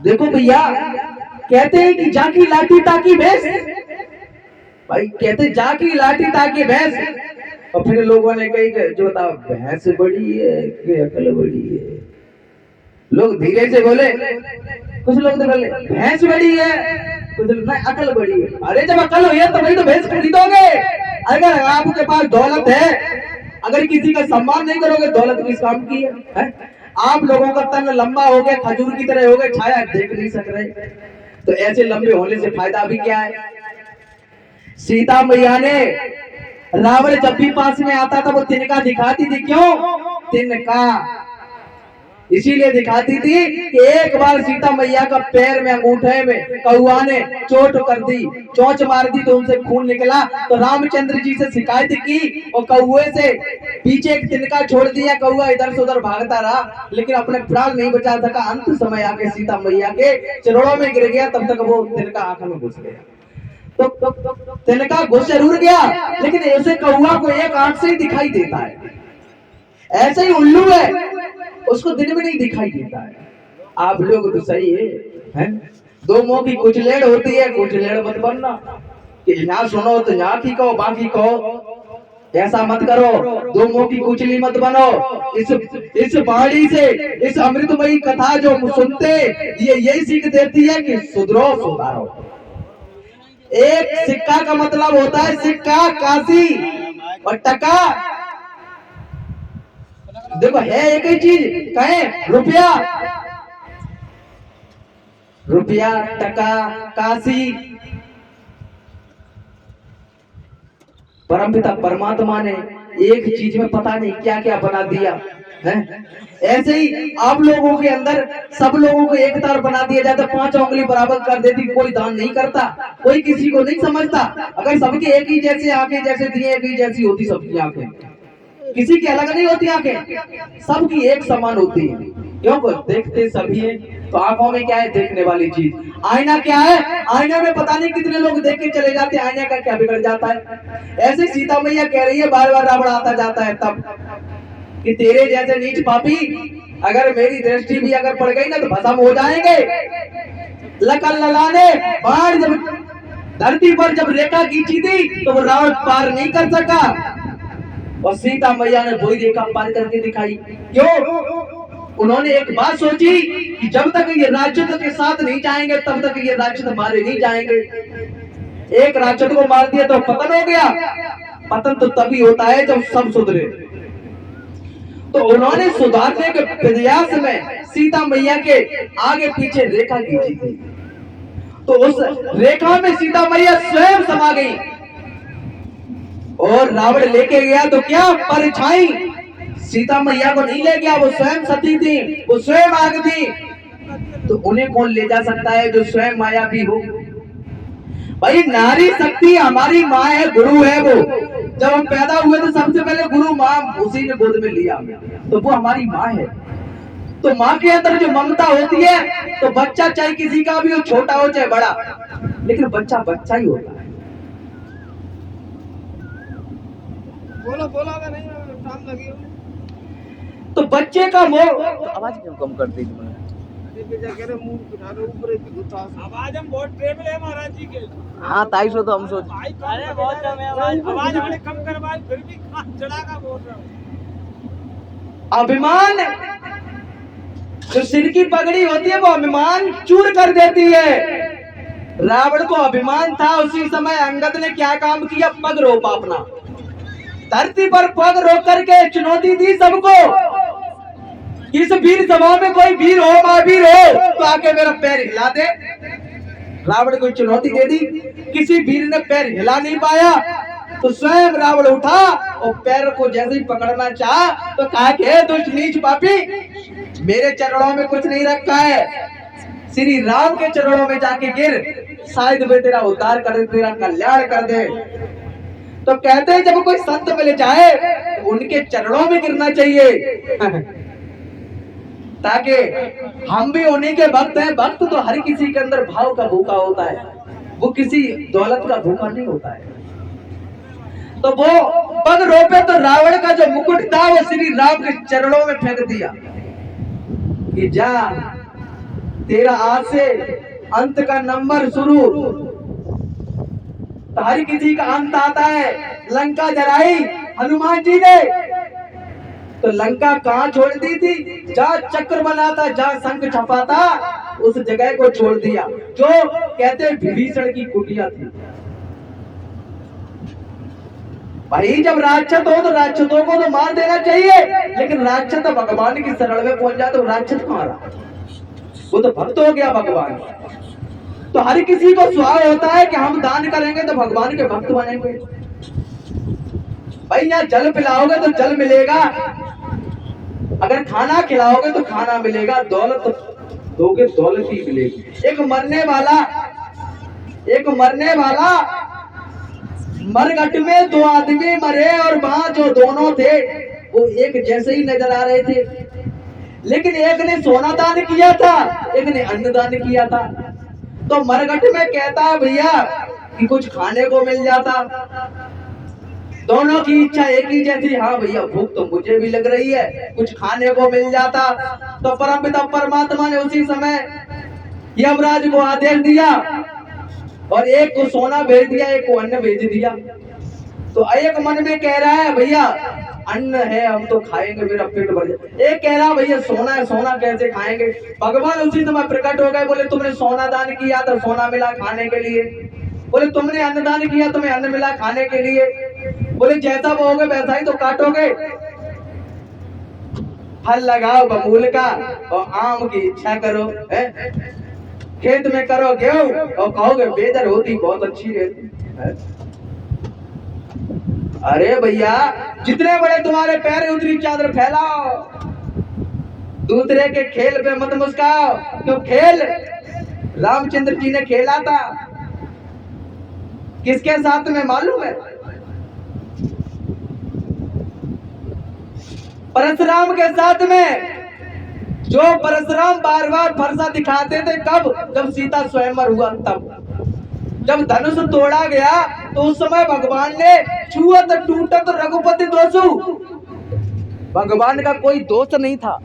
देखो भैया, कहते हैं कि जाकी लाठी ताकी भैंस, भाई कहते जाकी लाठी ताकी भैंस, और फिर लोगों ने कही जो बताओ भैंस बड़ी है कि अकल बड़ी है। लोग धीरे से बोले, कुछ लोग तो बोले भैंस बड़ी है, कुछ लोग नहीं अकल बड़ी है। अरे जब अकल हो तो भाई तो भैंस खरीदोगे। अगर आपके पास दौलत है, अगर किसी का सम्मान नहीं करोगे, दौलत किस काम की है? आप लोगों का तन लंबा हो गया, खजूर की तरह हो गए, छाया देख नहीं सक रहे, तो ऐसे लंबे होने से फायदा भी क्या है? सीता मैया ने, रावण जब भी पास में आता था वो तिनका दिखाती थी। क्यों तिनका? इसीलिए दिखाती थी कि एक बार सीता मैया का पैर में, अंगूठे में कौआ ने चोट कर दी, चोंच मार दी, तो उनसे खून निकला। तो रामचंद्र जी से शिकायत की और कौए से पीछे एक तिनका छोड़ दिया। कौआ इधर से उधर भागता रहा, लेकिन अपने प्राण नहीं बचा सका। अंत समय आके सीता मैया के चरणों में गिर गया, तब तक वो तिनका आंख में घुस गया। तो तिनका घुस जरूर गया, लेकिन ऐसे कौआ को एक आंख से ही दिखाई देता है। ऐसे ही उल्लू है, उसको दिन में नहीं दिखाई देता है। आप लोग तो सही है? दो मुंह की कुचलेड़ होती है, कुचलेड़ मत बनना कि यहाँ सुनो तो यहाँ की कहो, बाकी कहो। ऐसा मत करो, दो मुंह की कुचली मत बनो। इस बाणी से, इस अमृतमयी कथा जो सुनते, ये यही सीख देती है कि सुधरो सुधारो। एक सिक्का का मतलब होता है सिक्का, काशी, और टका देखो है एक ही चीज, कहें रुपया, रुपया, टका, काशी। परमपिता परमात्मा ने एक चीज में पता नहीं क्या क्या बना दिया है। ऐसे ही आप लोगों के अंदर सब लोगों को एक तार बना दिया जाता, 5 उंगली बराबर कर देती, कोई दान नहीं करता, कोई किसी को नहीं समझता। अगर सबकी एक ही जैसे आंखें, जैसे दिए एक ही जैसी होती सबकी आंखें, किसी की अलग नहीं होती आंखें, सबकी एक समान होती है। क्यों? देखते सभी है, तो आंखों में क्या है? देखने वाली चीज। आईना क्या है? आईने में पता नहीं कितने लोग देख के चले जाते हैं, आईने का क्या बिगड़ जाता है? ऐसे सीता मैया कह रही है, बार बार रावण आता जाता है तब, कि तेरे जैसे नीच पापी अगर मेरी दृष्टि भी अगर पड़ गई ना तो भस्म हो जाएंगे। लकल ललाने बाण जब धरती पर जब रेखा खींची थी तो वो रावण पार नहीं कर सका, और सीता मैया ने वही रेखा पार करके दिखाई। क्यों? उन्होंने एक बात सोची कि जब तक ये राक्षस के साथ नहीं जाएंगे तब तक ये राक्षस मारे नहीं जाएंगे। एक राक्षस को मार दिया तो पतन हो गया। पतन तो तभी होता है जब सब सुधरे। तो उन्होंने सुधारने के प्रयास में सीता मैया के आगे पीछे रेखा खींची थी, तो उस रेखा में सीता मैया स्वयं समा गई, और रावण लेके गया तो क्या? परछाई। सीता मैया को नहीं ले गया, वो स्वयं सती थी, वो स्वयं आग थी। तो उन्हें कौन ले जा सकता है जो स्वयं माया भी हो? भाई नारी शक्ति हमारी माँ है, गुरु है। वो जब हम पैदा हुए तो सबसे पहले गुरु माँ उसी ने गोद में लिया, तो वो हमारी माँ है। तो माँ के अंदर जो ममता होती है, तो बच्चा चाहे किसी का भी हो, छोटा हो चाहे बड़ा, लेकिन बच्चा बच्चा ही होता है। बोला नहीं, टाइम लगी। तो बच्चे का मोह, आवाज क्यों कम कर दी तुमने? आवाज हम बहुत टेबल है महाराज जी के। हाँ ताई सो तो हम सोच, अरे बहुत कम है आवाज हमने कम करवाई, फिर भी चढ़ा का बोल रहा हूँ। अभिमान, जो सिर की पगड़ी होती है वो अभिमान चूर कर देती है। रावण को अभिमान था, उसी समय अंगद ने क्या काम किया? पग रोपा अपना, धरती पर पग रोक करके चुनौती दी सबको। इस वीर सभा में कोई वीर हो, महावीर हो, तो आके मेरा पैर हिला दे। रावण को चुनौती दे दी, किसी वीर ने पैर हिला नहीं पाया, तो स्वयं रावण उठा और पैर को जैसे ही पकड़ना चाहा तो कहा कि हे दुष्ट नीच पापी, मेरे चरणों में कुछ नहीं रखा है, श्री राम के चरणों में जाके गिर, शायद वे तेरा उद्धार कर दे, तेरा कल्याण कर दे। तो कहते हैं जब कोई संत मिल जाए तो उनके चरणों में गिरना चाहिए ताकि हम भी उन्हीं के भक्त हैं। भक्त तो हर किसी के अंदर भाव का भूखा होता है, वो किसी दौलत का भूखा नहीं होता है। तो वो पग रोपे तो रावण का जो मुकुट था वो श्री राम के चरणों में फेंक दिया कि जा तेरा आज से अंत का नंबर शुरू। तो हर किसी का अंत आता है। लंका जलाई हनुमान जी ने, तो लंका कहाँ छोड़ दी थी? जहाँ चक्र बना था, जहाँ शंख छपा था, उस जगह को छोड़ दिया, जो कहते विभीषण की कुटिया थी। भाई जब राक्षस हो तो राक्षसों को तो मार देना चाहिए, लेकिन राक्षस तो भगवान की शरण में पहुंच जाए तो राक्षस मारा, वो तो भक्त हो गया भगवान। तो हर किसी को स्वभाव होता है कि हम दान करेंगे तो भगवान के भक्त बनेंगे। भाई यहाँ जल पिलाओगे तो जल मिलेगा, अगर खाना खिलाओगे तो खाना मिलेगा, दौलत दोगे दौलत ही मिलेगी। एक मरने वाला मरघट में दो आदमी मरे और वहां जो दोनों थे वो एक जैसे ही नजर आ रहे थे, लेकिन एक ने सोना दान किया था, एक ने अन्न दान किया था। तो मरघट में कहता है भैया कि कुछ खाने को मिल जाता, दोनों की इच्छा एक ही जैसी, हाँ भैया भूख तो मुझे भी लग रही है, कुछ खाने को मिल जाता। तो परमपिता परमात्मा ने उसी समय यमराज को आदेश दिया और एक को सोना भेज दिया, एक को अन्न भेज दिया। तो एक मन में कह रहा है भैया अन्न है हम तो खाएंगे, मेरा पेट भर जाए। एक कह रहा भैया सोना है, सोना कैसे खाएंगे? भगवान उसी समय प्रकट हो गए, बोले तुमने सोना दान किया तो सोना मिला खाने के लिए, बोले तुमने अन्न दान किया तुम्हें अन्न मिला खाने के लिए, बोले जैसा बोओगे वैसा ही तो काटोगे। फल लगाओ बबूल का और आम की इच्छा करो, खेत में करो गेहूं और कहोगे बेदर होती बहुत अच्छी रहती है। अरे भैया जितने बड़े तुम्हारे पैर उतनी चादर फैलाओ, दूसरे के खेल पे मत मुस्काओ, क्यों खेल रामचंद्र जी ने खेला था किसके साथ में मालूम है? परशुराम के साथ में। जो परशुराम बार बार फरसा दिखाते थे कब? जब सीता स्वयंवर हुआ तब, जब धनुष तोड़ा गया तो उस समय भगवान ने छुअत टूटत रघुपति दोषु, भगवान का कोई दोष नहीं था।